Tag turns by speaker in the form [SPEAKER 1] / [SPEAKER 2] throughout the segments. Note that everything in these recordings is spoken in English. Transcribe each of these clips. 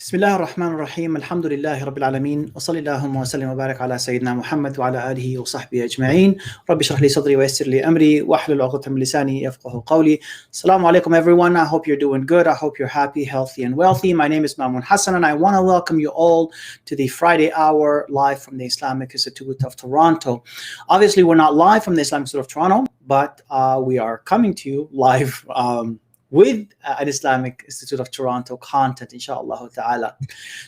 [SPEAKER 1] بسم الله الرحمن الرحيم الحمد لله رب العالمين وصلى اللهم وسلم وبارك على سيدنا محمد وعلى آله وصحبه أجمعين رب اشرح لي صدري ويسر لي أمري واحلل عقدة من لساني يفقهوا قولي. Assalamu alaikum everyone. I hope you're doing good. I hope you're happy, healthy and wealthy. My name is Mamun Hassan and I want to welcome you all to the Friday Hour live from the Islamic Institute of Toronto. Obviously we're not live from the Islamic Institute of Toronto, but we are coming to you live with an Islamic Institute of Toronto content, inshallah ta'ala.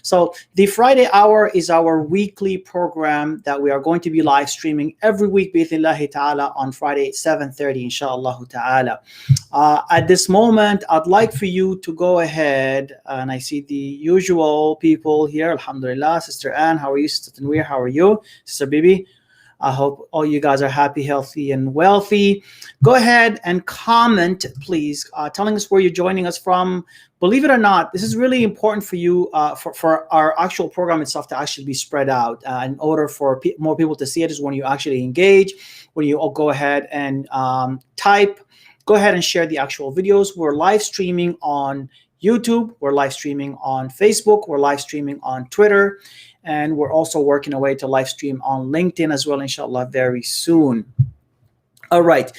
[SPEAKER 1] So the Friday Hour is our weekly program that we are going to be live streaming every week, bi'ithnillahi ta'ala, on Friday at 7:30, inshallah ta'ala. At this moment, I'd like for you to go ahead, and I see the usual people here, alhamdulillah. Sister Anne, how are you? Sister Tanweer, how are you? Sister Bibi, I hope all you guys are happy, healthy, and wealthy. Go ahead and comment, please, telling us where you're joining us from. Believe it or not, this is really important for you, for our actual program itself to actually be spread out. In order for more people to see it is when you actually engage, when you all go ahead and type. Go ahead and share the actual videos. We're live streaming on YouTube. We're live streaming on Facebook. We're live streaming on Twitter. And we're also working a way to live stream on LinkedIn as well, inshallah, very soon. All right.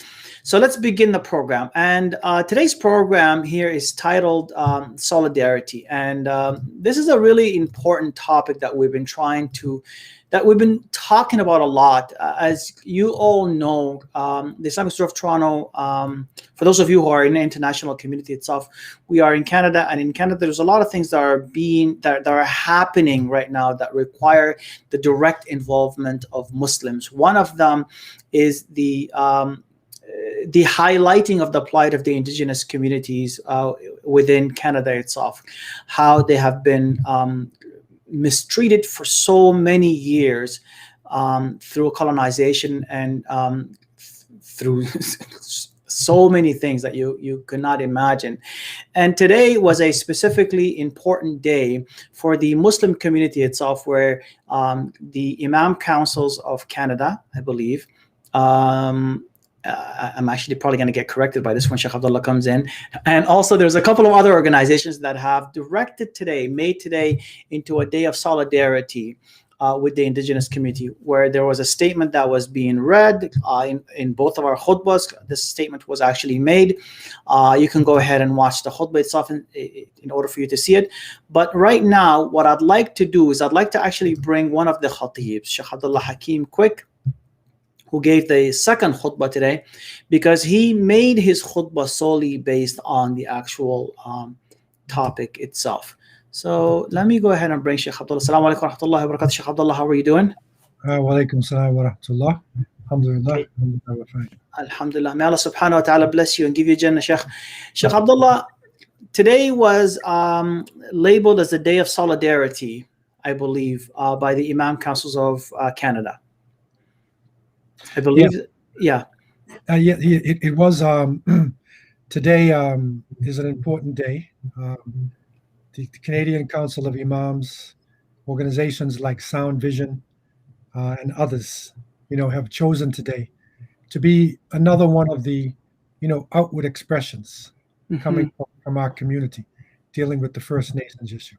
[SPEAKER 1] So let's begin the program. And today's program here is titled Solidarity. And this is a really important topic that we've been talking about a lot. As you all know, the Islamic Institute of Toronto, for those of you who are in the international community itself, we are in Canada, and in Canada there's a lot of things that are happening right now that require the direct involvement of Muslims. One of them is the highlighting of the plight of the Indigenous communities within Canada itself, how they have been mistreated for so many years through colonization and through so many things that you could not imagine. And today was a specifically important day for the Muslim community itself, where the Imam Councils of Canada, I believe, I'm actually probably going to get corrected by this when Sheikh Abdullah comes in. And also there's a couple of other organizations that have made today into a day of solidarity with the Indigenous community, where there was a statement that was being read in both of our khutbahs. This statement was actually made. You can go ahead and watch the khutbah itself in order for you to see it. But right now, what I'd like to do is I'd like to actually bring one of the khatibs, Sheikh Abdullah Hakim Quick, who gave the second khutbah today, because he made his khutbah solely based on the actual topic itself. So let me go ahead and bring Sheikh Abdullah. Assalamu alaikum wa rahmatullahi wa barakatuh. Sheikh Abdullah, how are you doing?
[SPEAKER 2] Wa alaikum salam wa rahmatullah. Alhamdulillah.
[SPEAKER 1] Alhamdulillah. May Allah subhanahu wa ta'ala bless you and give you Jannah, Sheikh. Sheikh Abdullah, today was labeled as a day of solidarity, I believe, by the Imam Councils of Canada. I believe, yeah.
[SPEAKER 2] It was, today is an important day. The Canadian Council of Imams, organizations like Sound Vision and others, have chosen today to be another one of the, outward expressions coming from our community, dealing with the First Nations issue.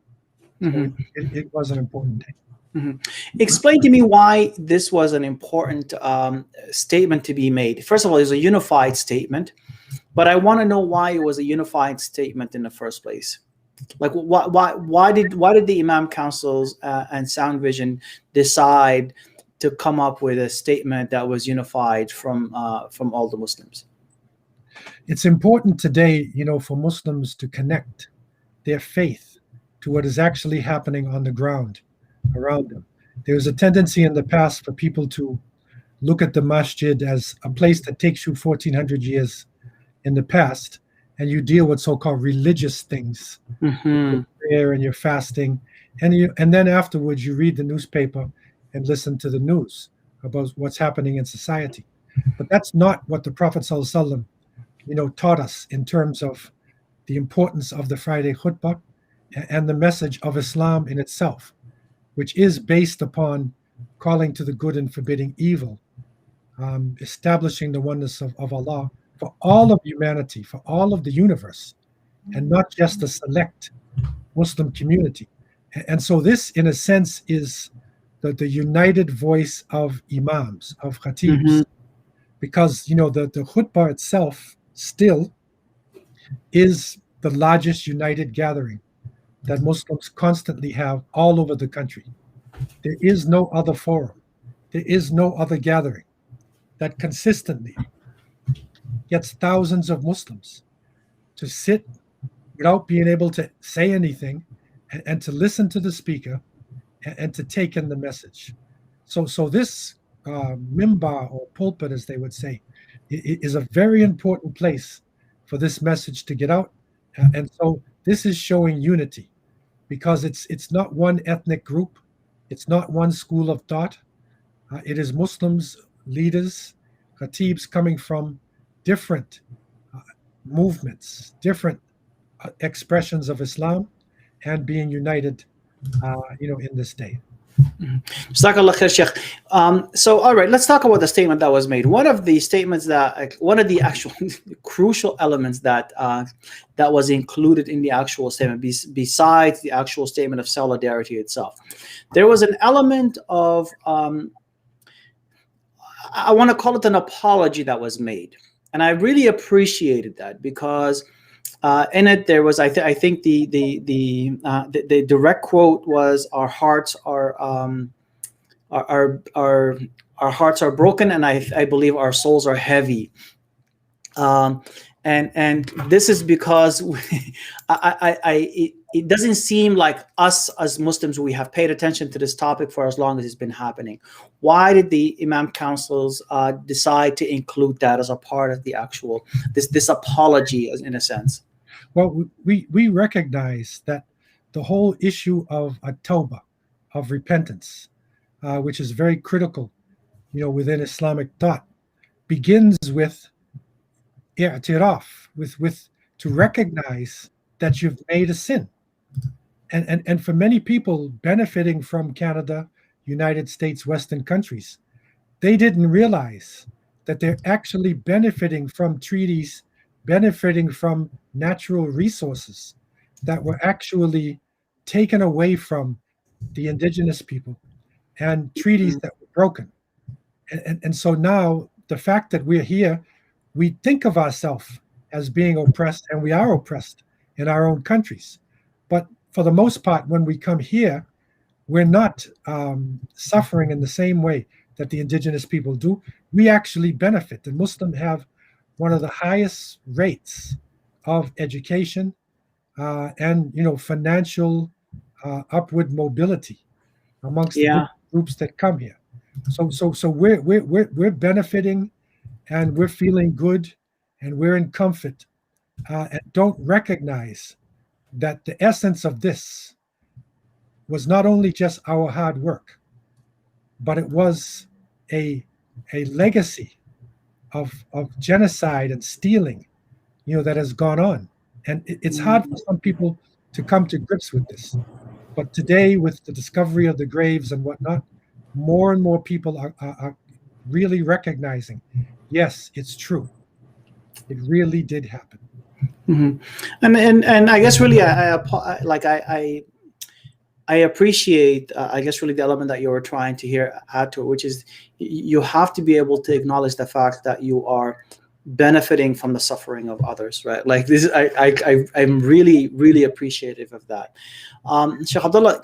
[SPEAKER 2] So it was an important day.
[SPEAKER 1] Explain to me why this was an important statement to be made. First of all, it's a unified statement, but I want to know why it was a unified statement in the first place. Like, why did the Imam Councils and Sound Vision decide to come up with a statement that was unified from all the Muslims?
[SPEAKER 2] It's important today, for Muslims to connect their faith to what is actually happening on the ground around them. There's a tendency in the past for people to look at the masjid as a place that takes you 1400 years in the past, and you deal with so-called religious things, your prayer and your fasting, and then afterwards you read the newspaper and listen to the news about what's happening in society. But that's not what the Prophet ﷺ, taught us in terms of the importance of the Friday khutbah and the message of Islam in itself, which is based upon calling to the good and forbidding evil, establishing the oneness of Allah for all of humanity, for all of the universe, and not just a select Muslim community. And so this, in a sense, is the united voice of imams, of
[SPEAKER 1] Mm-hmm.
[SPEAKER 2] khatibs, because the khutbah itself still is the largest united gathering that Muslims constantly have all over the country. There is no other forum, there is no other gathering that consistently gets thousands of Muslims to sit without being able to say anything, and to listen to the speaker, and to take in the message. So this mimbar, or pulpit, as they would say, is a very important place for this message to get out. And so this is showing unity, because it's not one ethnic group, it's not one school of thought. It is Muslims, leaders, khatibs coming from different uh, movements, different expressions of Islam, and being united, in this day.
[SPEAKER 1] Jazakallah khair, Sheikh. So, all right, let's talk about the statement that was made. One of the statements one of the actual crucial elements that was included in the actual statement, besides the actual statement of solidarity itself, there was an element of, I want to call it an apology that was made. And I really appreciated that, because in it there was, I think the direct quote was, "Our hearts our hearts are broken, and I believe our souls are heavy." And this is because it doesn't seem like us as Muslims, we have paid attention to this topic for as long as it's been happening. Why did the Imam Councils decide to include that as a part of the actual this apology, in a sense?
[SPEAKER 2] Well, we recognize that the whole issue of tawbah, of repentance, which is very critical, within Islamic thought, begins with i'tiraf, with to recognize that you've made a sin. And for many people benefiting from Canada, United States, Western countries, they didn't realize that they're actually benefiting from treaties, benefiting from natural resources that were actually taken away from the indigenous people, and treaties that were broken. And so now the fact that we're here, we think of ourselves as being oppressed, and we are oppressed in our own countries. But for the most part, when we come here, we're not suffering in the same way that the indigenous people do. We actually benefit. The Muslims have one of the highest rates of education, and financial upward mobility amongst the
[SPEAKER 1] Yeah.
[SPEAKER 2] different groups that come here. So we're benefiting, and we're feeling good, and we're in comfort, and don't recognize that the essence of this was not only just our hard work, but it was a legacy of genocide and stealing, that has gone on. And it's hard for some people to come to grips with this. But today, with the discovery of the graves and whatnot, more and more people are really recognizing, yes, it's true. It really did happen.
[SPEAKER 1] Mm-hmm. And I guess really, I appreciate, I guess, really the element that you were trying to add to it, which is you have to be able to acknowledge the fact that you are benefiting from the suffering of others, right? Like this is, I'm really, really appreciative of that. Sheikh Abdullah,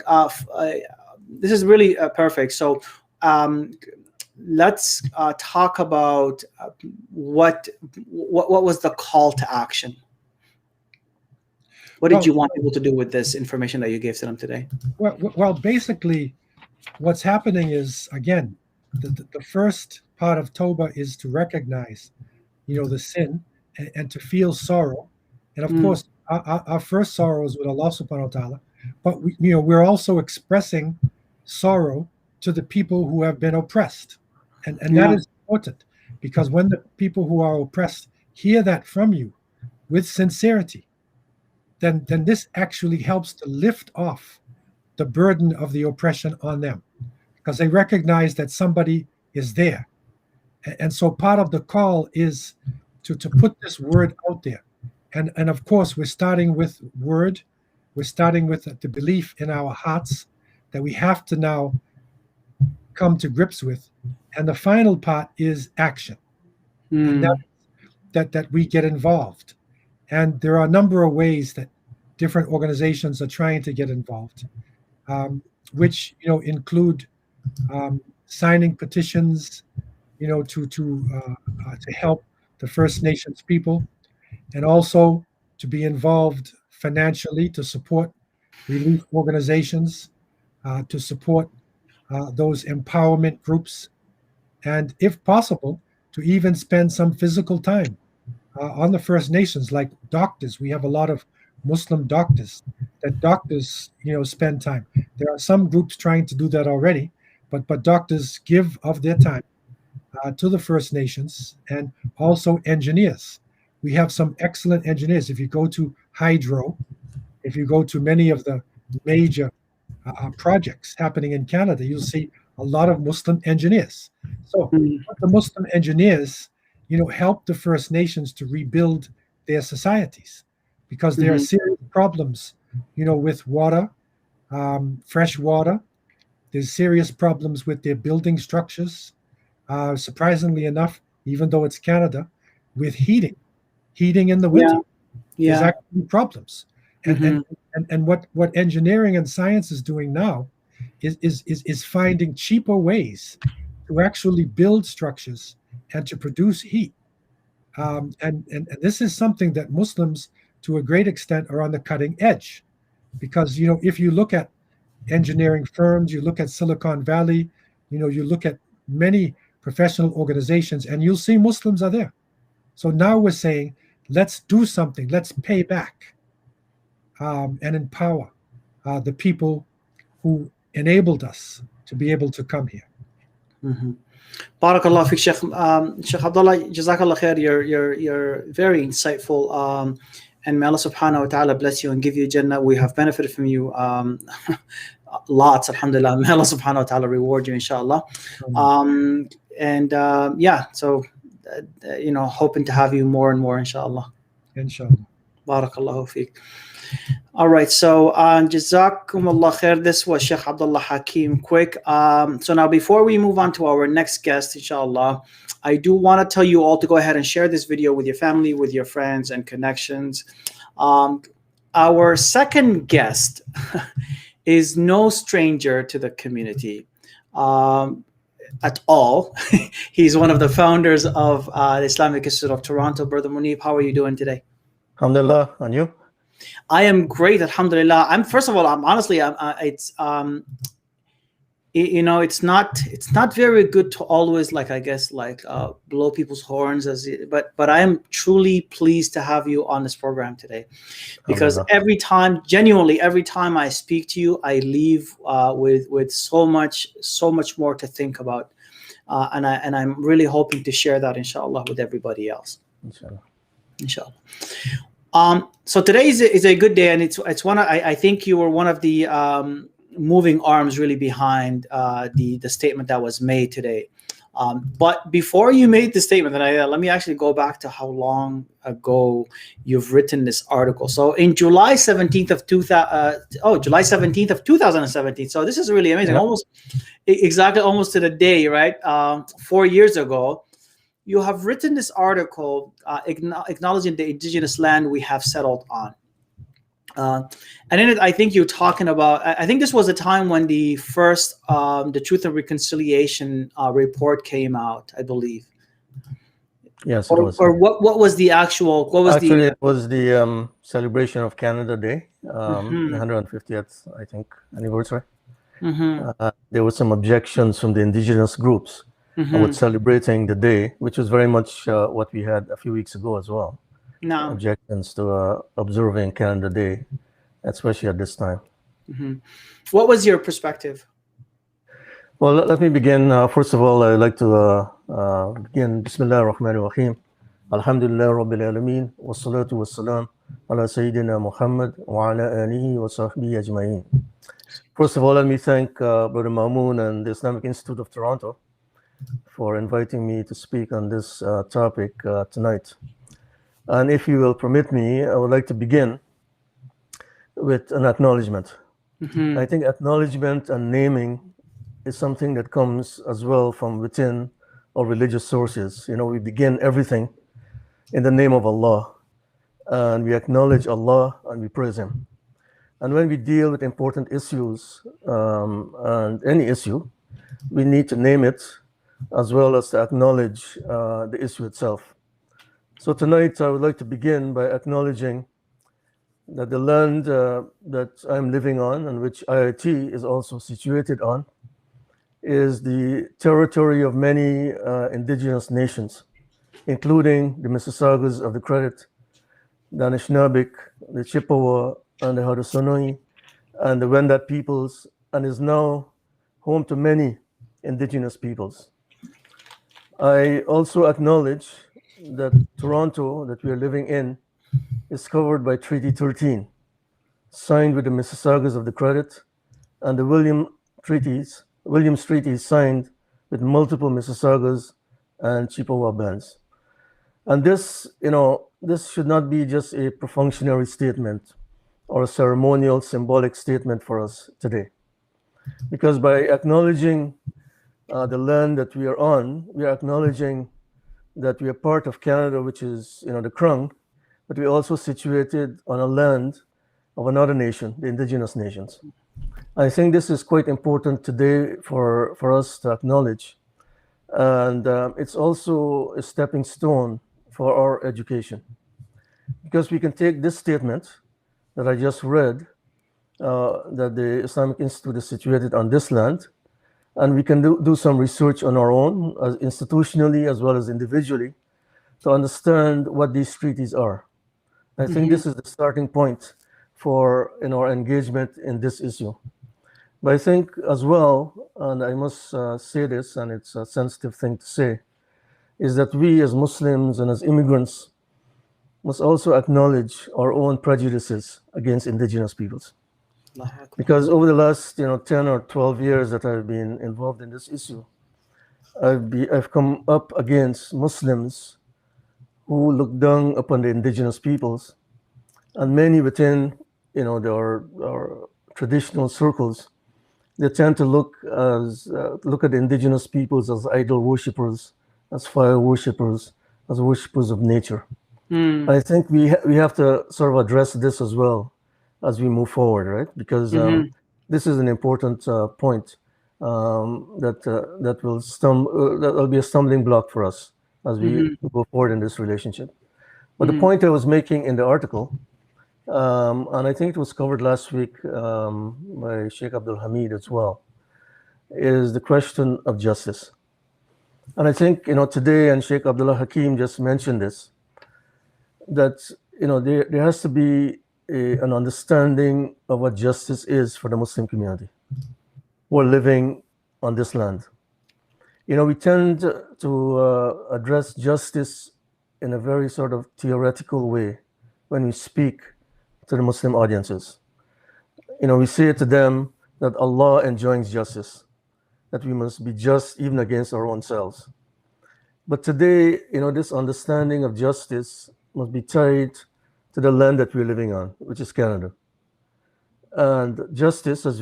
[SPEAKER 1] this is really perfect. So let's talk about what was the call to action. What did you want people to do with this information that you gave to them today?
[SPEAKER 2] Well, basically, what's happening is, again, the first part of Toba is to recognize, the sin, and to feel sorrow. And of course, our first sorrow is with Allah subhanahu wa ta'ala. But we're also expressing sorrow to the people who have been oppressed. And that is important, because when the people who are oppressed hear that from you with sincerity, then this actually helps to lift off the burden of the oppression on them, because they recognize that somebody is there. And so part of the call is to put this word out there. And of course, we're starting with word, We're starting with the belief in our hearts that we have to now come to grips with. And the final part is action. And that we get involved. And there are a number of ways that different organizations are trying to get involved, which include signing petitions, to help the First Nations people, and also to be involved financially to support relief organizations, to support those empowerment groups, and if possible, to even spend some physical time on the First Nations, like doctors. We have a lot of Muslim doctors spend time. There are some groups trying to do that already, but doctors give of their time to the First Nations, and also engineers. We have some excellent engineers. If you go to hydro, if you go to many of the major projects happening in Canada, you'll see a lot of Muslim engineers. So the Muslim engineers, help the First Nations to rebuild their societies, because there are serious problems, with water, fresh water. There's serious problems with their building structures. Surprisingly enough, even though it's Canada, with heating in the winter, there's actually problems. And what engineering and science is doing now is finding cheaper ways to actually build structures and to produce heat. And this is something that Muslims, to a great extent, are on the cutting edge, because if you look at engineering firms, you look at Silicon Valley, you look at many professional organizations, and you'll see Muslims are there. So now we're saying, let's do something, let's pay back and empower the people who enabled us to be able to come here.
[SPEAKER 1] Barakallah fiqh, Sheikh Abdullah, Jazakallah khair. You're very insightful. And may Allah subhanahu wa ta'ala bless you and give you Jannah. We have benefited from you lots, alhamdulillah. May Allah subhanahu wa ta'ala reward you, inshallah. So hoping to have you more and more, inshallah.
[SPEAKER 2] Inshallah.
[SPEAKER 1] Barakallahu fiqh. All right, so Jazakumullah khair. This was Sheikh Abdullah Hakim quick. So now, before we move on to our next guest, inshallah, I do want to tell you all to go ahead and share this video with your family, with your friends and connections. Our second guest is no stranger to the community at all. He's one of the founders of the Islamic Institute of Toronto. Brother Muneeb, how are you doing today?
[SPEAKER 3] Alhamdulillah, and you?
[SPEAKER 1] I am great, alhamdulillah. It's not very good to always blow people's horns, but I am truly pleased to have you on this program today, because every time I speak to you, I leave with so much more to think about, and I'm really hoping to share that, inshallah, with everybody else. Inshallah. So today is a good day, and it's one. I think you were one of the moving arms really behind the statement that was made today. But before you made the statement, let me actually go back to how long ago you've written this article. So in July 17th of 2017. So this is really amazing. Almost to the day, right? 4 years ago. You have written this article acknowledging the indigenous land we have settled on. And in it, I think you're talking about, I think this was a time when the first, the Truth and Reconciliation report came out, I believe.
[SPEAKER 3] Yes, it was.
[SPEAKER 1] Or what was the actual,
[SPEAKER 3] it was the celebration of Canada Day, the 150th, I think, anniversary. There were some objections from the indigenous groups with celebrating the day, which was very much what we had a few weeks ago as well.
[SPEAKER 1] No.
[SPEAKER 3] Objections to observing Canada Day, especially at this time.
[SPEAKER 1] What was your perspective?
[SPEAKER 3] Well, let me begin. First of all, I'd like to begin. Bismillah ar-Rahman ar-Rahim. Alhamdulillah Rabbil Alameen. Wassalatu wassalam ala Sayyidina Muhammad wa ala alihi wa sahbihi ajma'in. First of all, let me thank Brother Mamoon and the Islamic Institute of Toronto for inviting me to speak on this topic tonight. And if you will permit me, I would like to begin with an acknowledgement.
[SPEAKER 1] Mhm.
[SPEAKER 3] I think acknowledgement and naming is something that comes as well from within our religious sources. We begin everything in the name of Allah, and we acknowledge Allah and we praise Him. And when we deal with important issues, and any issue, we need to name it as well as to acknowledge the issue itself. So tonight I would like to begin by acknowledging that the land that I'm living on and which IIT is also situated on is the territory of many indigenous nations, including the Mississaugas of the Credit, the Anishinaabe, the Chippewa, and the Haudenosaunee, and the Wendat peoples, and is now home to many indigenous peoples. I also acknowledge that Toronto, that we are living in, is covered by Treaty 13, signed with the Mississaugas of the Credit, and the Williams Treaties signed with multiple Mississaugas and Chippewa bands. And this should not be just a perfunctory statement or a ceremonial, symbolic statement for us today. Because by acknowledging the land that we are on, we are acknowledging that we are part of Canada, which is, the Crown, but we're also situated on a land of another nation, the Indigenous nations. I think this is quite important today for us to acknowledge. And it's also a stepping stone for our education. Because we can take this statement that I just read, that the Islamic Institute is situated on this land, and we can do some research on our own, as institutionally as well as individually, to understand what these treaties are. I think this is the starting point for our engagement in this issue. But I think as well, and I must say this, and it's a sensitive thing to say, is that we as Muslims and as immigrants must also acknowledge our own prejudices against indigenous peoples. Because over the last 10 or 12 years that I've been involved in this issue, I've come up against Muslims who look down upon the indigenous peoples, and many within our traditional circles, they tend to look at the indigenous peoples as idol worshippers, as fire worshippers, as worshippers of nature. I think we have to sort of address this as well as we move forward, right? Because this is an important point that will be a stumbling block for us as we go forward in this relationship. But the point I was making in the article, and I think it was covered last week by Sheikh Abdul Hamid as well, is the question of justice. And I think today, and Sheikh Abdullah Hakim just mentioned this, that there has to be an understanding of what justice is for the Muslim community who are living on this land. We tend to address justice in a very sort of theoretical way when we speak to the Muslim audiences. We say to them that Allah enjoins justice, that we must be just even against our own selves. But today, this understanding of justice must be tied to the land that we're living on, which is Canada. And justice, as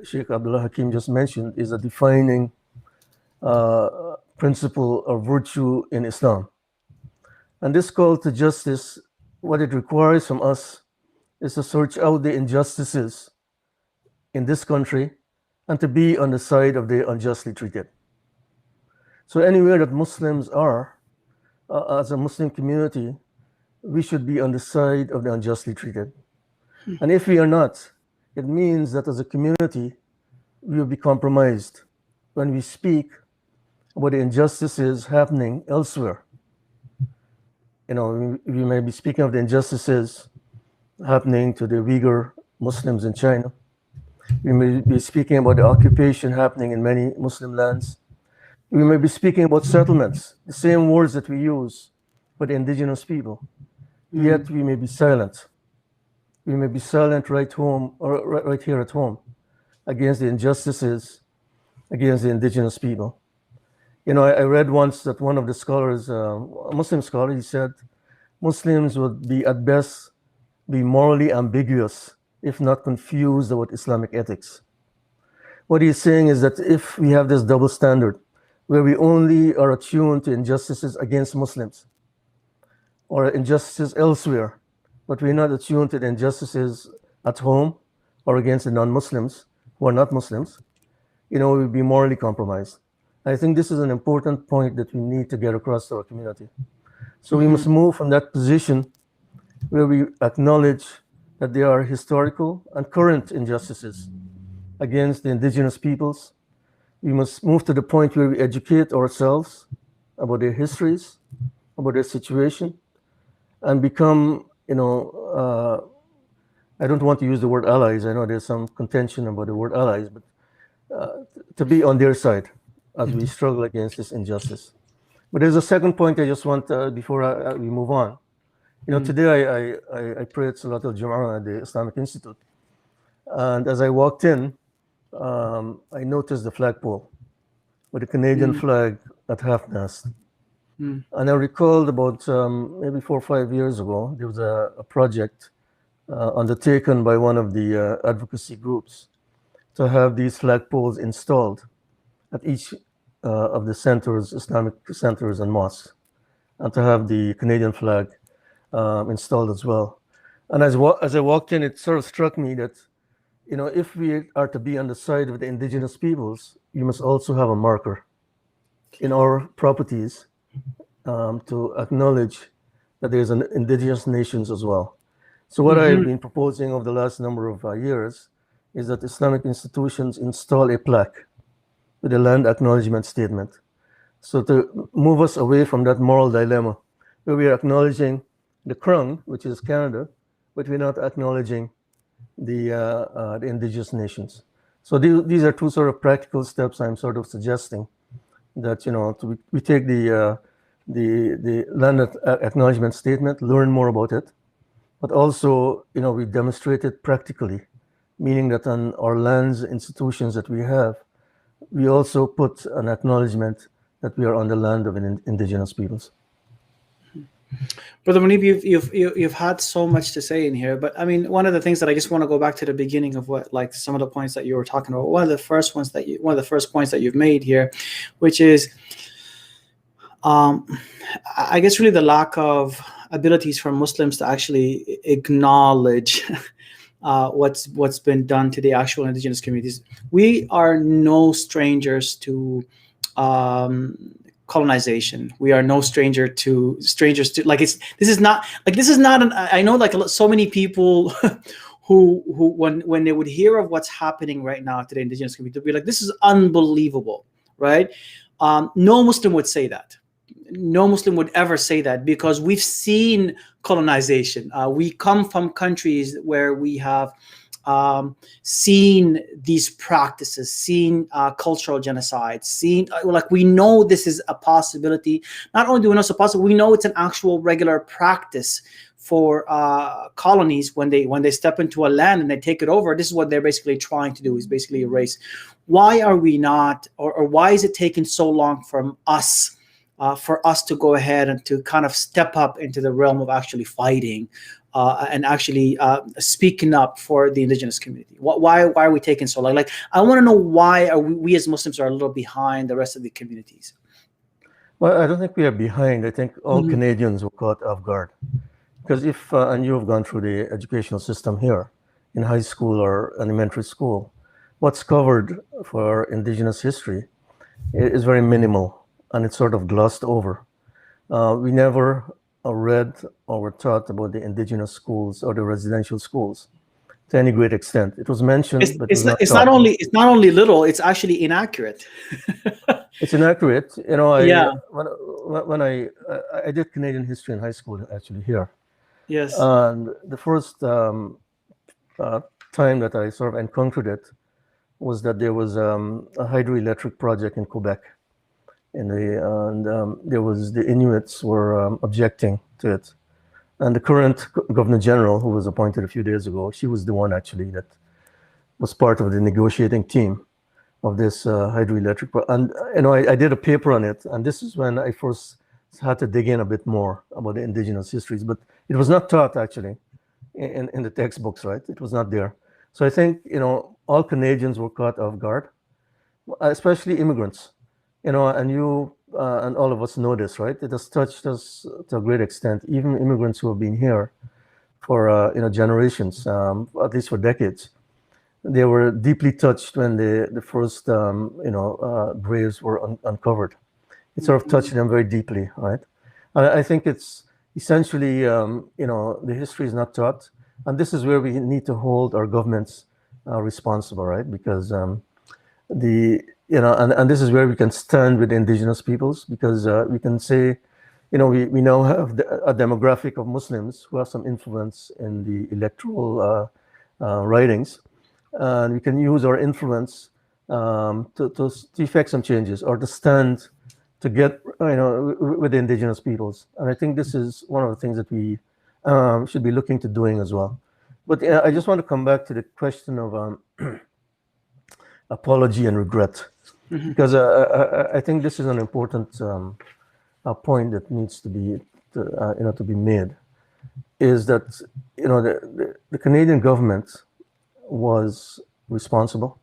[SPEAKER 3] Sheikh Abdullah Hakim just mentioned, is a defining principle or virtue in Islam. And this call to justice, what it requires from us is to search out the injustices in this country and to be on the side of the unjustly treated. So anywhere that Muslims are, as a Muslim community, we should be on the side of the unjustly treated. And if we are not, it means that as a community, we will be compromised when we speak about the injustices happening elsewhere. We may be speaking of the injustices happening to the Uyghur Muslims in China. We may be speaking about the occupation happening in many Muslim lands. We may be speaking about settlements, the same words that we use for the indigenous people. Yet we may be silent. We may be silent right home, or right here at home, against the injustices against the indigenous people. I read once that one of the scholars, a Muslim scholar, he said Muslims would be at best be morally ambiguous if not confused about Islamic ethics. What he's saying is that if we have this double standard, where we only are attuned to injustices against Muslims or injustices elsewhere, but we're not attuned to the injustices at home or against the non-Muslims who are not Muslims, we'll be morally compromised. I think this is an important point that we need to get across to our community. So we must move from that position where we acknowledge that there are historical and current injustices against the indigenous peoples. We must move to the point where we educate ourselves about their histories, about their situation, and become, I don't want to use the word allies. I know there's some contention about the word allies, but to be on their side as we struggle against this injustice. But there's a second point I just want, before we move on. Today I prayed Salatul Jum'ah at the Islamic Institute. And as I walked in, I noticed the flagpole with the Canadian flag at half-mast. And I recalled about maybe 4 or 5 years ago, there was a project undertaken by one of the advocacy groups to have these flagpoles installed at each of the centers, Islamic centers and mosques, and to have the Canadian flag installed as well. And as I walked in, it sort of struck me that, if we are to be on the side of the indigenous peoples, you must also have a marker in our properties to acknowledge that there's an indigenous nations as well. So what I've been proposing over the last number of years is that Islamic institutions install a plaque with a land acknowledgement statement. So to move us away from that moral dilemma where we are acknowledging the Crown, which is Canada, but we're not acknowledging the indigenous nations. So these are two sort of practical steps I'm sort of suggesting that, we take the land acknowledgement statement, learn more about it, but also, we demonstrate it practically, meaning that on our lands, institutions that we have, we also put an acknowledgement that we are on the land of indigenous peoples.
[SPEAKER 1] Brother Muneeb, you've had so much to say in here, but I mean, one of the things that I just want to go back to the beginning of what, like, some of the points that you were talking about. One of the first points that you've made here, which is, I guess, really the lack of abilities for Muslims to actually acknowledge what's been done to the actual indigenous communities. We are no strangers to colonization. We are no strangers to this is not I know, like, so many people who when they would hear of what's happening right now to the indigenous community, they'd be like, this is unbelievable, right? No Muslim would say that. No Muslim would ever say that, because we've seen colonization. We come from countries where we have seen these practices, seen cultural genocide, seen we know this is a possibility. Not only do we know it's a possibility, we know it's an actual regular practice for colonies when they step into a land and they take it over. This is what they're basically trying to do, is basically erase. Why are we not, or why is it taking so long from us? For us to go ahead and to kind of step up into the realm of actually fighting and actually speaking up for the indigenous community? Why are we taking so long? Like, I want to know why we as Muslims are a little behind the rest of the communities.
[SPEAKER 3] Well, I don't think we are behind. I think all Canadians were caught off guard. Because if, and you have gone through the educational system here, in high school or elementary school, what's covered for indigenous history is very minimal, and it's sort of glossed over. We never read or were taught about the indigenous schools or the residential schools to any great extent. It was mentioned, but it's not
[SPEAKER 1] only little, it's actually inaccurate.
[SPEAKER 3] It's inaccurate.
[SPEAKER 1] Yeah.
[SPEAKER 3] When I did Canadian history in high school, actually, here.
[SPEAKER 1] Yes.
[SPEAKER 3] And the first time that I sort of encountered it was that there was a hydroelectric project in Quebec. And there was, the Inuits were objecting to it. And the current Governor General, who was appointed a few days ago, she was the one actually that was part of the negotiating team of this hydroelectric. And I did a paper on it, and this is when I first had to dig in a bit more about the indigenous histories. But it was not taught actually in the textbooks, right? It was not there. So I think, all Canadians were caught off guard, especially immigrants, and you and all of us know this, right? It has touched us to a great extent, even immigrants who have been here for, generations, at least for decades. They were deeply touched when the first, graves were uncovered. It sort of touched them very deeply, right? I think it's essentially, the history is not taught, and this is where we need to hold our governments responsible, right? Because and this is where we can stand with Indigenous peoples, because we can say, we now have a demographic of Muslims who have some influence in the electoral writings, and we can use our influence to effect some changes or to stand to get with the Indigenous peoples. And I think this is one of the things that we should be looking to doing as well. But I just want to come back to the question of apology and regret, because I think this is an important point that needs to be to be made, is that the Canadian government was responsible,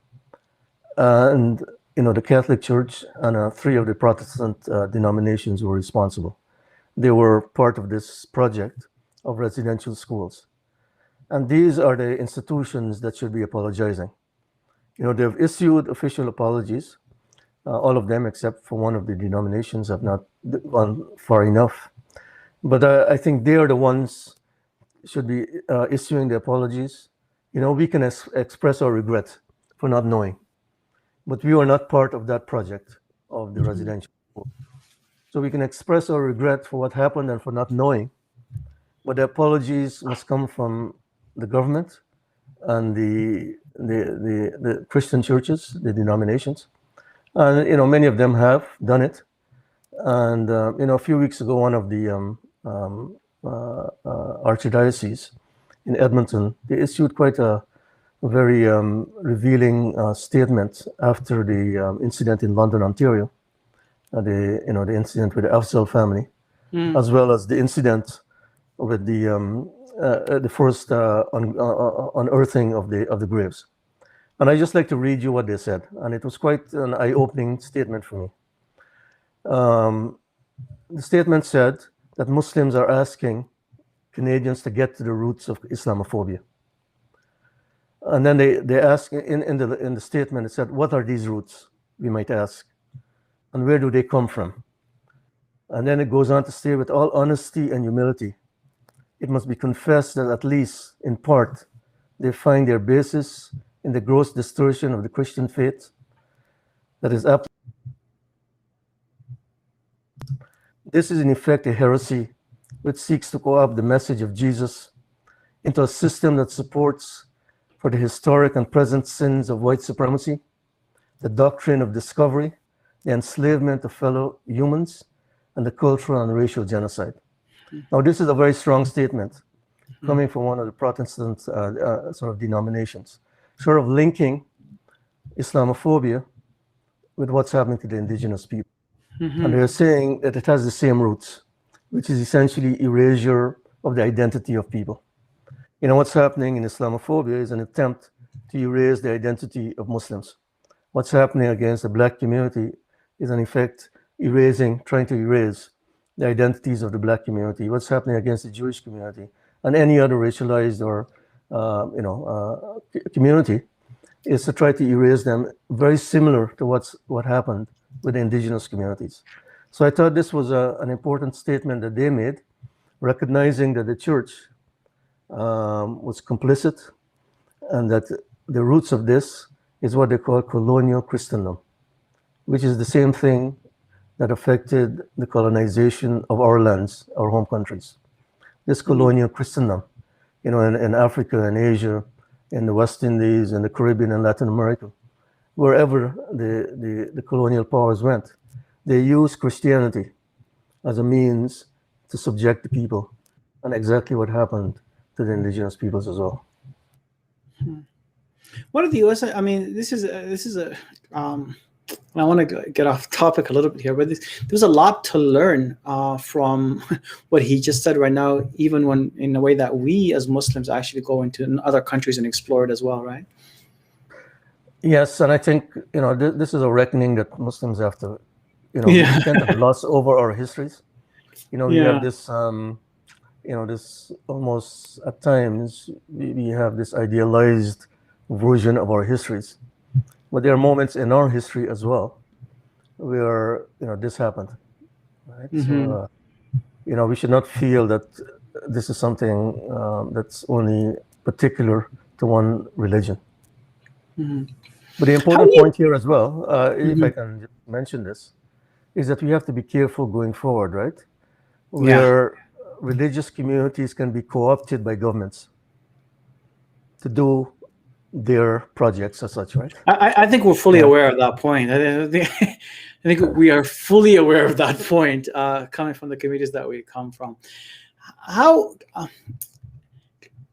[SPEAKER 3] and the Catholic Church and 3 of the Protestant denominations were responsible. They were part of this project of residential schools, and these are the institutions that should be apologizing. They've issued official apologies. All of them, except for one of the denominations, have not gone far enough. But I think they are the ones should be issuing the apologies. We can express our regret for not knowing, but we are not part of that project of the residential school. So we can express our regret for what happened and for not knowing, but the apologies must come from the government and the Christian churches, the denominations. And many of them have done it. And a few weeks ago, one of the archdioceses in Edmonton, they issued quite a very revealing statement after the incident in London, Ontario, the incident with the Afzal family, as well as the incident with the first unearthing of the graves. And I just like to read you what they said, and it was quite an eye-opening statement for me. The statement said that Muslims are asking Canadians to get to the roots of Islamophobia. And then they ask in the statement, it said, what are these roots, we might ask, and where do they come from? And then it goes on to say, with all honesty and humility, it must be confessed that at least in part, they find their basis in the gross distortion of the Christian faith that is up. This is in effect a heresy which seeks to co-opt the message of Jesus into a system that supports for the historic and present sins of white supremacy, the doctrine of discovery, the enslavement of fellow humans, and the cultural and racial genocide. Now, this is a very strong statement coming from one of the Protestant sort of denominations, sort of linking Islamophobia with what's happening to the Indigenous people. And they're saying that it has the same roots, which is essentially erasure of the identity of people. What's happening in Islamophobia is an attempt to erase the identity of Muslims. What's happening against the Black community is, in effect, trying to erase the identities of the Black community. What's happening against the Jewish community and any other racialized or community is to try to erase them, very similar to what happened with the Indigenous communities. So I thought this was an important statement that they made, recognizing that the church was complicit, and that the roots of this is what they call colonial Christendom, which is the same thing that affected the colonization of our lands, our home countries. This colonial Christendom, in Africa and Asia, in the West Indies, in the Caribbean and Latin America, wherever the colonial powers went, they used Christianity as a means to subject the people, and exactly what happened to the Indigenous peoples as well.
[SPEAKER 1] What are the U.S.? I mean, this is a I want to get off topic a little bit here, but there's a lot to learn from what he just said right now, even when in a way that we as Muslims actually go into other countries and explore it as well, right?
[SPEAKER 3] Yes, and I think this is a reckoning that Muslims have to,
[SPEAKER 1] Yeah.
[SPEAKER 3] we tend to gloss over our histories. We
[SPEAKER 1] Yeah.
[SPEAKER 3] have this, this almost at times we have this idealized version of our histories, but there are moments in our history as well where this happened, right? So we should not feel that this is something that's only particular to one religion. But the important point here as well, if I can just mention this, is that we have to be careful going forward, right? Where religious communities can be co-opted by governments to do their projects as such, right?
[SPEAKER 1] I think we're fully aware of that point. I think we are fully aware of that point, coming from the communities that we come from.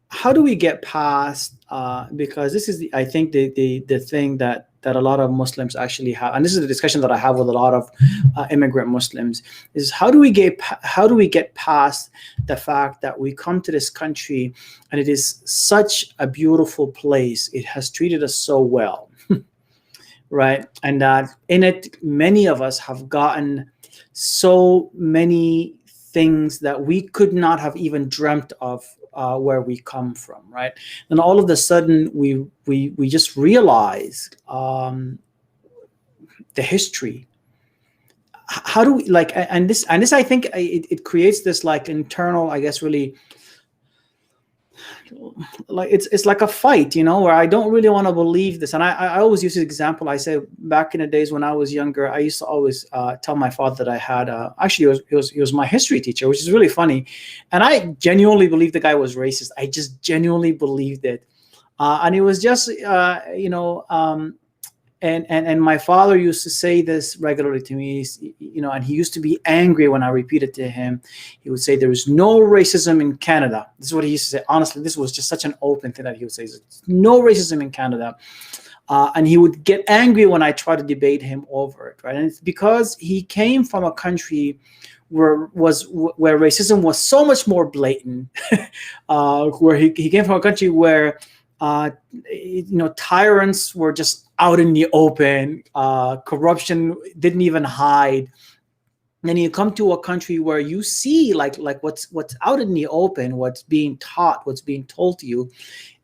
[SPEAKER 1] How do we get past? Because this is, I think, the thing that a lot of Muslims actually have, and this is the discussion that I have with a lot of immigrant Muslims, is how do we get past the fact that we come to this country and it is such a beautiful place. It has treated us so well, right? And that in it, many of us have gotten so many things that we could not have even dreamt of where we come from, right? And all of a sudden, we just realize the history. How do we and this I think it creates this internal, I guess, really it's like a fight, where I don't really want to believe this. And I always use this example. I say back in the days when I was younger, I used to always tell my father that I had actually he was my history teacher, which is really funny. And I genuinely believed the guy was racist. I just genuinely believed it. And it was just, and my father used to say this regularly to me, and he used to be angry when I repeated to him. He would say, "There is no racism in Canada." This is what he used to say. Honestly, this was just such an open thing that he would say, "No racism in Canada." And he would get angry when I tried to debate him over it, right? And it's because he came from a country where racism was so much more blatant, where he came from a country where tyrants were just out in the open. Corruption didn't even hide. And you come to a country where you see like what's out in the open, what's being taught, what's being told to you.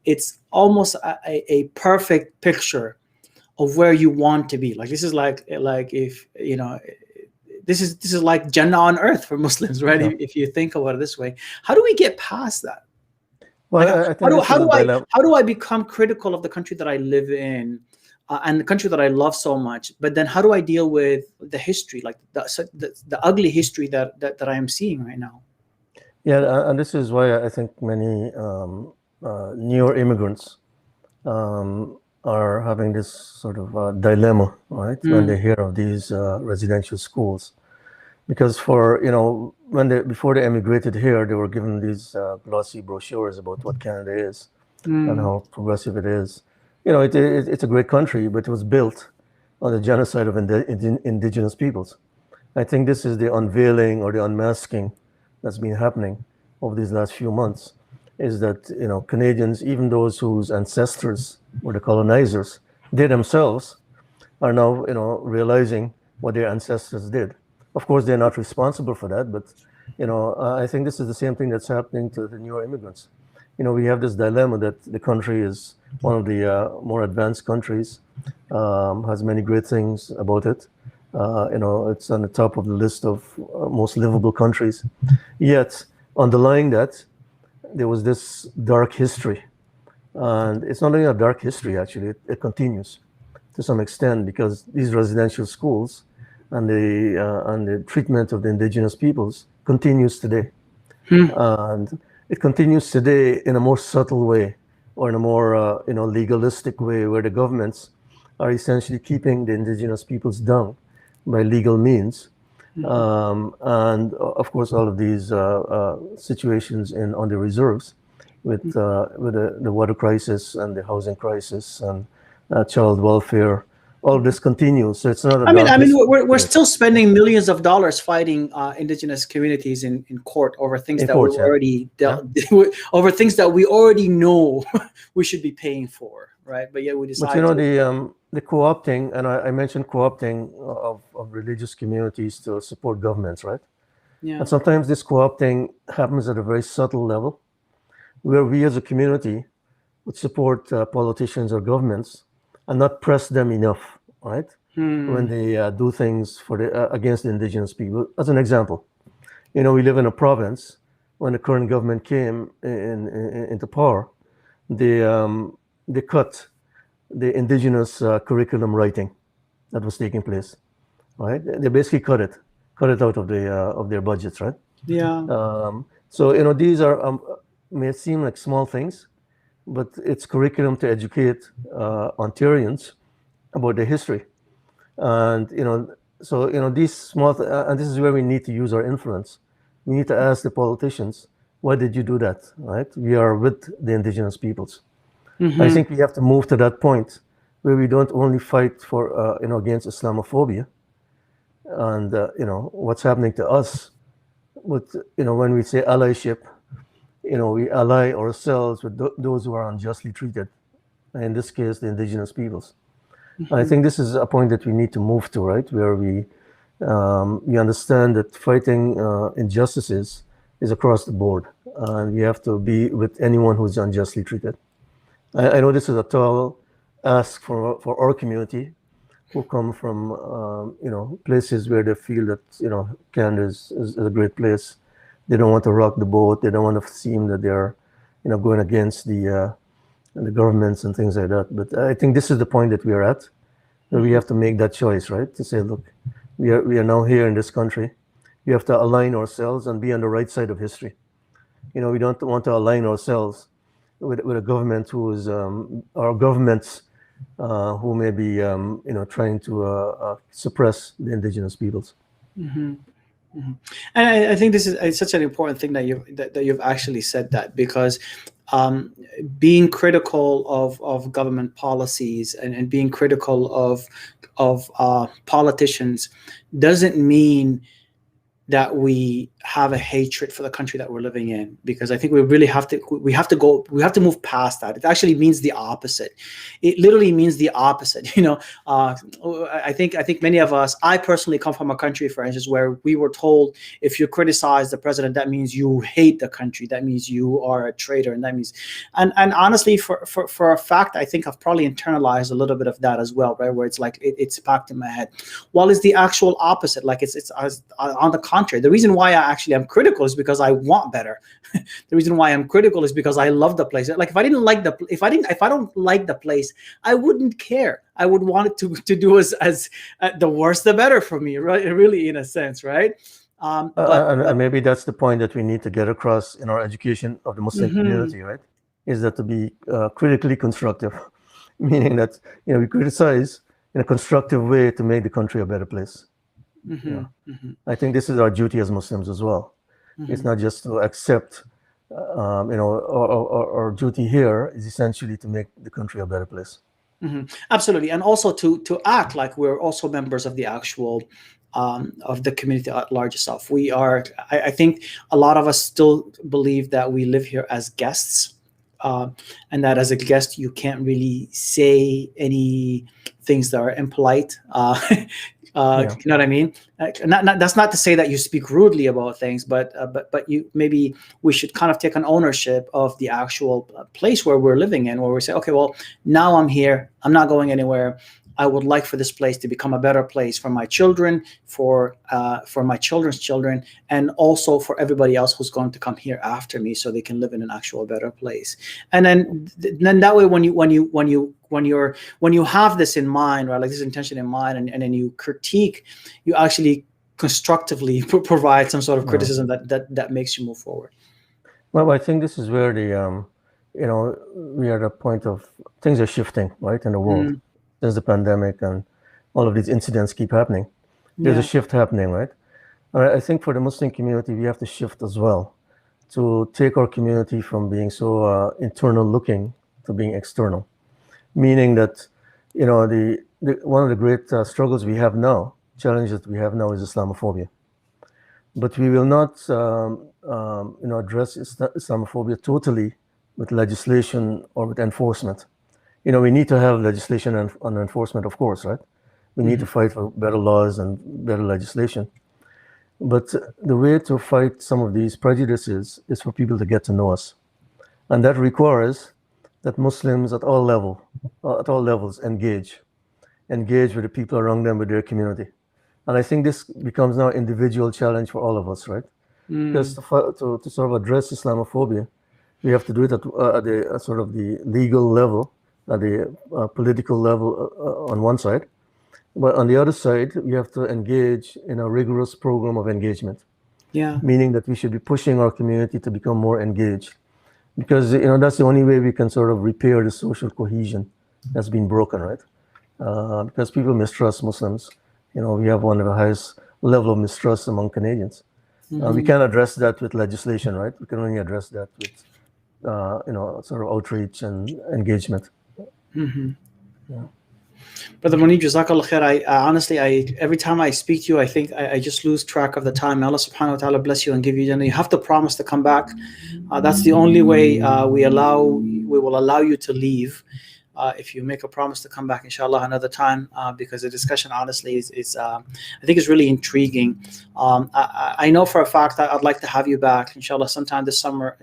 [SPEAKER 1] It's almost a perfect picture of where you want to be. Like this is like if this is like Jannah on earth for Muslims, right? Yeah. If you think about it this way, how do we get past that?
[SPEAKER 3] Well,
[SPEAKER 1] how do I become critical of the country that I live in, and the country that I love so much? But then how do I deal with the history, like the ugly history that I am seeing right now?
[SPEAKER 3] Yeah, and this is why I think many newer immigrants are having this sort of dilemma, right, when they hear of these residential schools. Because before they emigrated here, they were given these glossy brochures about what Canada is and how progressive it is. It's a great country, but it was built on the genocide of Indigenous peoples. I think this is the unveiling or the unmasking that's been happening over these last few months, is that Canadians, even those whose ancestors were the colonizers, they themselves are now realizing what their ancestors did. Of course, they're not responsible for that, but I think this is the same thing that's happening to the newer immigrants. We have this dilemma that the country is one of the more advanced countries, has many great things about it. It's on the top of the list of most livable countries. Yet, underlying that, there was this dark history. And it's not only a dark history, actually, it continues to some extent, because these residential schools and the treatment of the Indigenous peoples continues today. And it continues today in a more subtle way, or in a more legalistic way, where the governments are essentially keeping the Indigenous peoples down by legal means. And of course, all of these situations on the reserves with the water crisis and the housing crisis and child welfare all of this continues. So it's not a
[SPEAKER 1] I mean,
[SPEAKER 3] dark history.
[SPEAKER 1] we're still spending millions of dollars fighting indigenous communities in court over things
[SPEAKER 3] In
[SPEAKER 1] that
[SPEAKER 3] courts,
[SPEAKER 1] we
[SPEAKER 3] yeah.
[SPEAKER 1] already over things that we already know we should be paying for, right? But yet we decide.
[SPEAKER 3] But you know, the co-opting, and I mentioned co-opting of religious communities to support governments, right?
[SPEAKER 1] Yeah.
[SPEAKER 3] And sometimes this co-opting happens at a very subtle level, where we as a community would support politicians or governments and not press them enough, right? When they do things for against the indigenous people. As an example, you know, we live in a province. When the current government came into power, they cut the indigenous curriculum writing that was taking place, right? They basically cut it out of their budgets, right?
[SPEAKER 1] Yeah.
[SPEAKER 3] So you know, these are may seem like small things, but it's curriculum to educate Ontarians about their history, and you know, so you know, these small and this is where we need to use our influence. We need to ask the politicians, why did you do that, right? We are with the indigenous peoples. I think we have to move to that point where we don't only fight for you know, against Islamophobia and you know, what's happening to us, but you know, when we say allyship, you know, we ally ourselves with those who are unjustly treated, in this case the indigenous peoples. I think this is a point that we need to move to, right, where we understand that fighting injustices is across the board, and we have to be with anyone who's unjustly treated. I know this is a tall ask for our community, who come from you know, places where they feel that, you know, Canada is a great place. They don't want to rock the boat. They don't want to seem that they're, you know, going against the governments and things like that. But I think this is the point that we are at, where we have to make that choice, right? To say, look, we are now here in this country. We have to align ourselves and be on the right side of history. You know, we don't want to align ourselves with a government who is our governments who may be you know, trying to suppress the indigenous peoples.
[SPEAKER 1] And I think this is such an important thing that you've actually said that, because being critical of government policies and being critical of politicians doesn't mean that we have a hatred for the country that we're living in, because I think we really have to move past that. It actually means the opposite. It literally means the opposite. You know, I think many of us, I personally come from a country, for instance, where we were told if you criticize the president, that means you hate the country. That means you are a traitor, and that means, and honestly, for a fact, I think I've probably internalized a little bit of that as well, right? Where it's like it's packed in my head. While it's the actual opposite, like it's on the contrary. The reason why I actually am critical is because I want better. The reason why I'm critical is because I love the place. Like if I don't like the place, I wouldn't care. I would want it to do as the worse the better for me, right? Really, in a sense, right?
[SPEAKER 3] And maybe that's the point that we need to get across in our education of the Muslim community, right? Is that to be critically constructive, meaning that, you know, we criticize in a constructive way to make the country a better place. I think this is our duty as Muslims as well. It's not just to accept, you know, our duty here is essentially to make the country a better place.
[SPEAKER 1] Absolutely, and also to act like we're also members of the actual of the community at large itself. We are. I think a lot of us still believe that we live here as guests, and that as a guest you can't really say any things that are impolite. You know what I mean? That's not to say that you speak rudely about things, but you, maybe we should kind of take an ownership of the actual place where we're living in, where we say, okay, well, now I'm here. I'm not going anywhere. I would like for this place to become a better place for my children, for my children's children, and also for everybody else who's going to come here after me, so they can live in an actual better place. And then that way, when you have this in mind, right, like this intention in mind, and then you critique, you actually constructively provide some sort of criticism that makes you move forward.
[SPEAKER 3] Well, I think this is where the you know, we are at a point of things are shifting, right, in the world. Since the pandemic and all of these incidents keep happening, there's a shift happening, right? I think for the Muslim community, we have to shift as well, to take our community from being so internal looking to being external, meaning that, you know, one of the great struggles we have now, challenges we have now, is Islamophobia. But we will not, address Islamophobia totally with legislation or with enforcement. We need to have legislation and enforcement, of course, right? We need to fight for better laws and better legislation. But the way to fight some of these prejudices is for people to get to know us. And that requires that Muslims at all levels engage with the people around them, with their community. And I think this becomes now an individual challenge for all of us, right? Because to sort of address Islamophobia, we have to do it at the sort of the legal level, at the political level on one side. But on the other side, we have to engage in a rigorous program of engagement.
[SPEAKER 1] Yeah.
[SPEAKER 3] Meaning that we should be pushing our community to become more engaged. Because that's the only way we can sort of repair the social cohesion that's been broken, right? Because people mistrust Muslims. We have one of the highest level of mistrust among Canadians. We can't address that with legislation, right? We can only address that with, sort of outreach and engagement. Yeah.
[SPEAKER 1] Brother Muneeb, Jazakallah khair. I honestly, every time I speak to you, I think I just lose track of the time. May Allah subhanahu wa ta'ala bless you and give you Jannah. You have to promise to come back. That's the only way we will allow you to leave. If you make a promise to come back, inshallah, another time, because the discussion, honestly, is I think is really intriguing. I know for a fact that I'd like to have you back, inshallah, sometime this summer,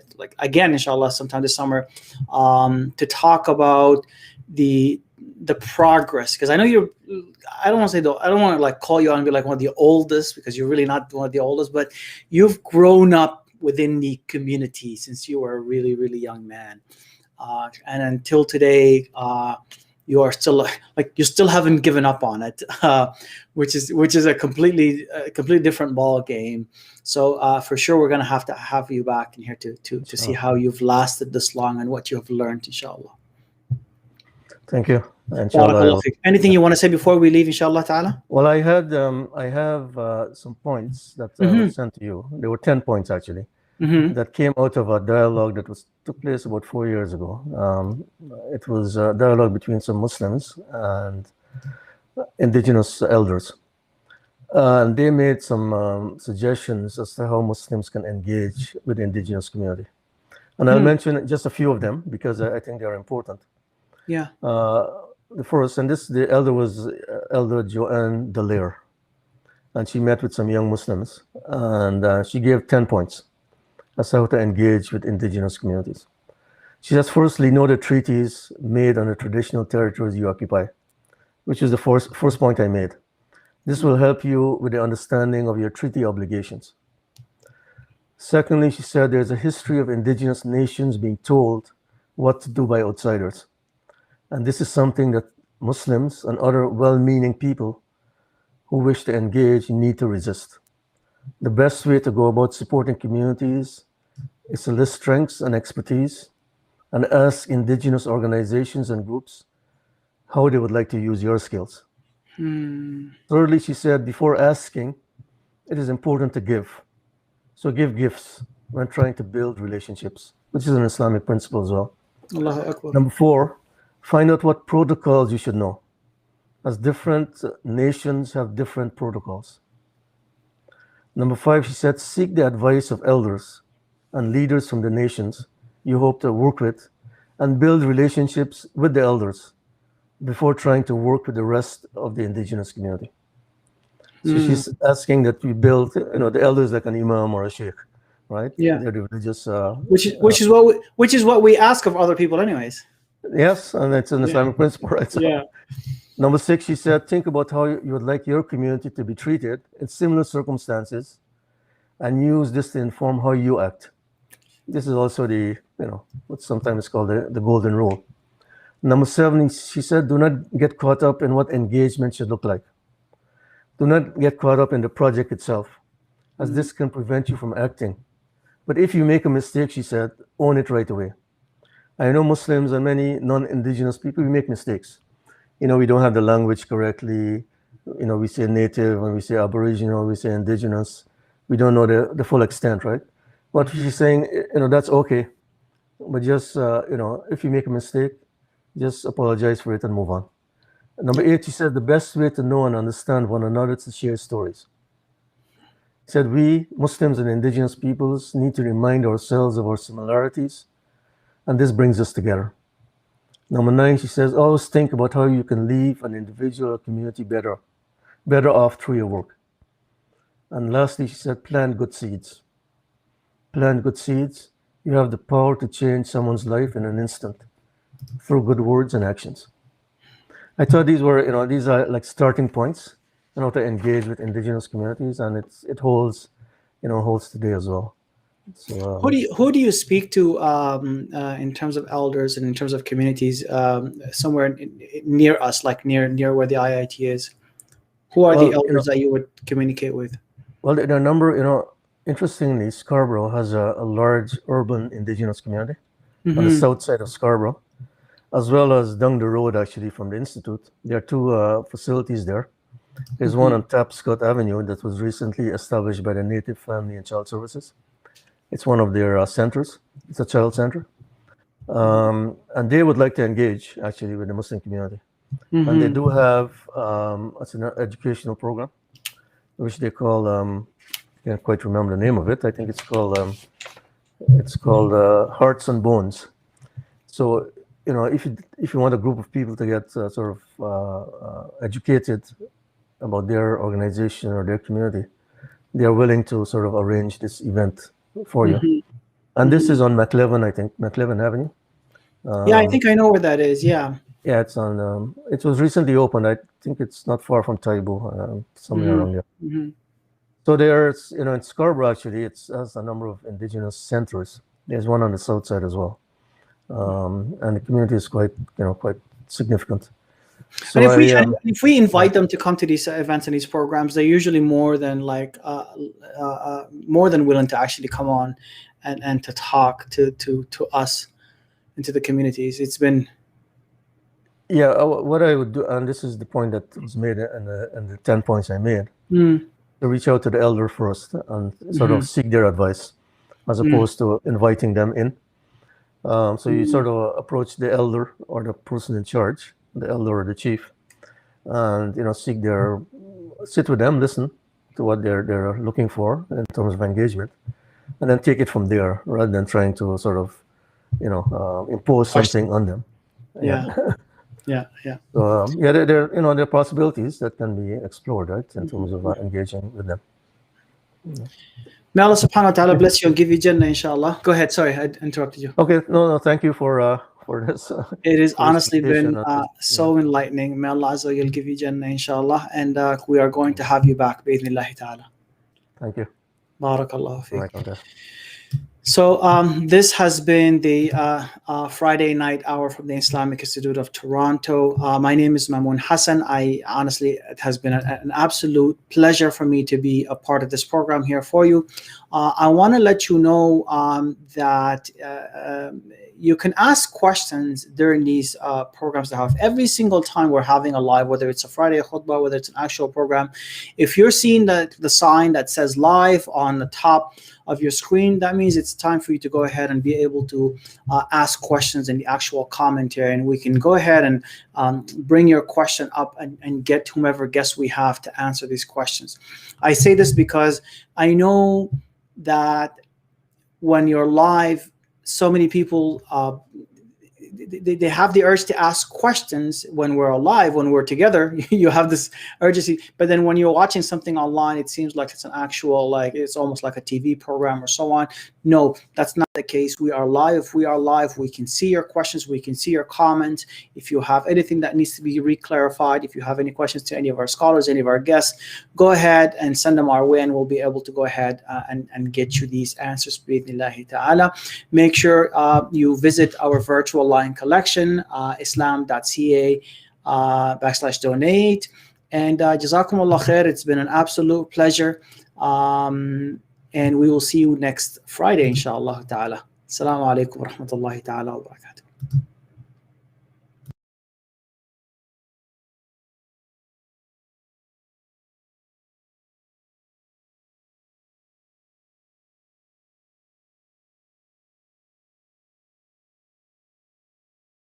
[SPEAKER 1] sometime this summer, to talk about the progress, because I know I don't want to like call you out and be like one of the oldest, because you're really not one of the oldest, but you've grown up within the community since you were a really, really young man. And until today, you are still you still haven't given up on it, which is a completely different ball game. So for sure, we're gonna have to have you back in here to see how you've lasted this long and what you have learned, inshallah.
[SPEAKER 3] Thank you. Inshallah.
[SPEAKER 1] Anything you want to say before we leave, inshallah ta'ala?
[SPEAKER 3] Well, I have some points that I will send to you. There were 10 points actually. That came out of a dialogue that took place about 4 years ago. It was a dialogue between some Muslims and indigenous elders. And they made some suggestions as to how Muslims can engage with the indigenous community. And I'll mention just a few of them because I think they're important.
[SPEAKER 1] Yeah.
[SPEAKER 3] The first, and the elder was Elder Joanne Dallaire. And she met with some young Muslims and she gave 10 points as how to engage with indigenous communities. She says, firstly, know the treaties made on the traditional territories you occupy, which is the first point I made. This will help you with the understanding of your treaty obligations. Secondly, she said there's a history of indigenous nations being told what to do by outsiders. And this is something that Muslims and other well-meaning people who wish to engage need to resist. The best way to go about supporting communities is to list strengths and expertise and ask indigenous organizations and groups how they would like to use your skills. Thirdly, she said, before asking, it is important to give. So give gifts when trying to build relationships, which is an Islamic principle as well.
[SPEAKER 1] Allahu Akbar.
[SPEAKER 3] Number 4, find out what protocols you should know, as different nations have different protocols. Number 5, she said, seek the advice of elders and leaders from the nations you hope to work with and build relationships with the elders before trying to work with the rest of the indigenous community. So she's asking that we build, the elders like an imam or a sheikh, right?
[SPEAKER 1] Yeah.
[SPEAKER 3] They're the religious.
[SPEAKER 1] Which is what we ask of other people, anyways.
[SPEAKER 3] Yes, and it's an Islamic principle, right? So,
[SPEAKER 1] yeah.
[SPEAKER 3] Number 6, she said, think about how you would like your community to be treated in similar circumstances and use this to inform how you act. This is also what's sometimes called the golden rule. Number 7, she said, do not get caught up in what engagement should look like. Do not get caught up in the project itself, as this can prevent you from acting. But if you make a mistake, she said, own it right away. I know Muslims and many non-indigenous people, we make mistakes. We don't have the language correctly. We say native, and we say aboriginal, we say indigenous. We don't know the full extent, right? But she's saying, that's okay. But just, if you make a mistake, just apologize for it and move on. Number 8, he said, the best way to know and understand one another is to share stories. He said, we, Muslims and indigenous peoples, need to remind ourselves of our similarities, and this brings us together. Number 9, she says, always think about how you can leave an individual or community better off through your work. And lastly, she said, plant good seeds. Plant good seeds. You have the power to change someone's life in an instant through good words and actions. I thought these are like starting points, to engage with indigenous communities, and it holds today as well. So,
[SPEAKER 1] who do you speak to in terms of elders and in terms of communities somewhere near us, like near where the IIT is? Who are the elders that you would communicate with?
[SPEAKER 3] Well, there are a number. Interestingly, Scarborough has a large urban indigenous community on the south side of Scarborough, as well as down the road, actually, from the Institute. There are 2 facilities there. There's one on Tapscott Avenue that was recently established by the Native Family and Child Services. It's one of their centers. It's a child center. And they would like to engage, actually, with the Muslim community. And they do have it's an educational program, which they call, I can't quite remember the name of it. I think it's called Hearts and Bones. So, if you want a group of people to get sort of educated about their organization or their community, they are willing to sort of arrange this event for you. And this is on McLevin, I think, McLevin Avenue.
[SPEAKER 1] Yeah, I think I know where that is. Yeah.
[SPEAKER 3] Yeah, it's on. It was recently opened. I think it's not far from Taibo, somewhere around there. So there's, in Scarborough, actually, it has a number of indigenous centers. There's one on the south side as well, and the community is quite significant. So
[SPEAKER 1] and if we invite them to come to these events and these programs, they're usually more than willing to actually come on and to talk to us and to the communities. It's been.
[SPEAKER 3] Yeah, what I would do, and this is the point that was made in the 10 points I made, to reach out to the elder first and sort of seek their advice, as opposed to inviting them in. So you sort of approach the elder or the person in charge, the elder or the chief, and sit with them, listen to what they're looking for in terms of engagement, and then take it from there, rather than trying to sort of impose something on them.
[SPEAKER 1] Yeah.
[SPEAKER 3] So there are possibilities that can be explored, right, in terms of engaging with them.
[SPEAKER 1] May Allah subhanahu wa ta'ala bless you and give you Jannah, inshallah. Go ahead. Sorry, I interrupted you.
[SPEAKER 3] Okay, no, thank you for this.
[SPEAKER 1] It has honestly been so enlightening. May Allah Azza wa Jal give you Jannah, inshallah. And we are going to have you back, bi'idhnillahi ta'ala.
[SPEAKER 3] Thank you.
[SPEAKER 1] Barakallahu feek. So this has been the Friday night hour from the Islamic Institute of Toronto. My name is Mamoon Hassan. It has been an absolute pleasure for me to be a part of this program here for you. I want to let you know that you can ask questions during these programs that have every single time we're having a live, whether it's a Friday khutbah, whether it's an actual program. If you're seeing the sign that says live on the top of your screen, that means it's time for you to go ahead and be able to ask questions in the actual commentary, and we can go ahead and bring your question up and get whomever guest we have to answer these questions. I say this because I know that when you're live, so many people they have the urge to ask questions when we're alive, when we're together. You have this urgency, but then when you're watching something online, it seems like it's an actual, like it's almost like a TV program or so on. No, that's not the case. We are live. We are live. We can see your questions. We can see your comments. If you have anything that needs to be reclarified, if you have any questions to any of our scholars, any of our guests, go ahead and send them our way, and we'll be able to go ahead and get you these answers, bi'idhnillahi ta'ala. Make sure you visit our virtual line collection, islam.ca/donate. And jazakumullah khair. It's been an absolute pleasure. And we will see you next Friday, inshallah ta'ala. Assalamu alaikum wa rahmatullahi ta'ala wa barakatuh.